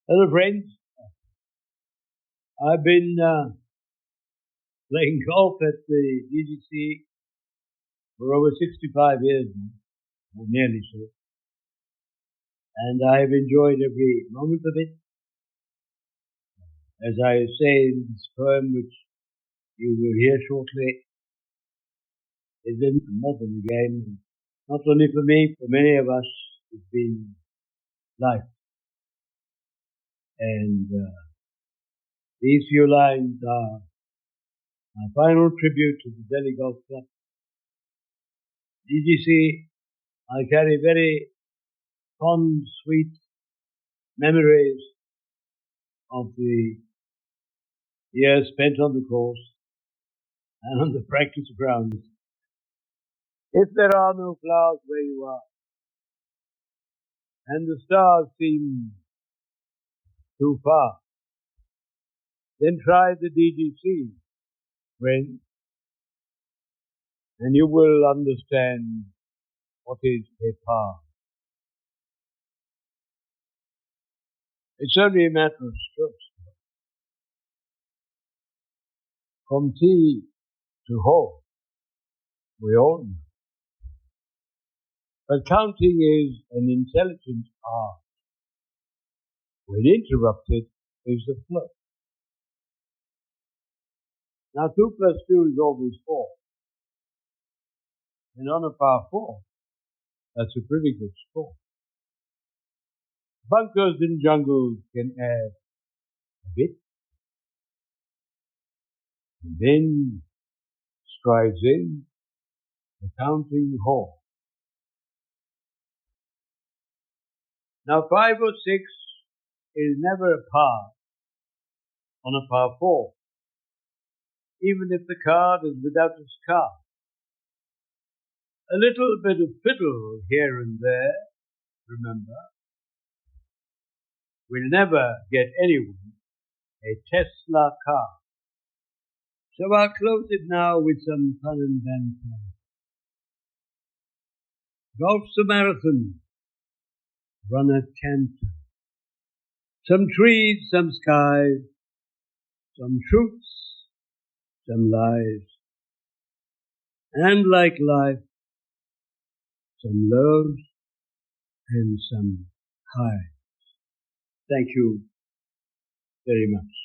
Hello friends, I've been playing golf at the DGC for over 65 years now, or nearly so, and I've enjoyed every moment of it. As I say in this poem, which you will hear shortly, it's been more than a game, not only for me, for many of us, it's been life. And these few lines are my final tribute to the Delhi Golf Club. DGC, I carry very fond, sweet memories of the years spent on the course and on the practice grounds. If there are no flowers where you are, and the stars seem too far, then try the DGC, friend, and you will understand what is a par. It's only a matter of strokes. From tee to hole, we all know. But counting is an intelligent art. When interrupted is the flow. Now 2 plus 2 is always 4. And on a par 4, that's a pretty good score. Bunkers in jungles can add a bit. And then strides in the counting hall. Now 5 or 6 is never a par on a par 4, even if the card is without its card. A little bit of fiddle here and there, remember, will never get anyone a Tesla car. So I'll close it now with some fun and banter. Golf's a marathon, run at canter. Some trees, some skies, some truths, some lies. And like life, some lows and some highs. Thank you very much.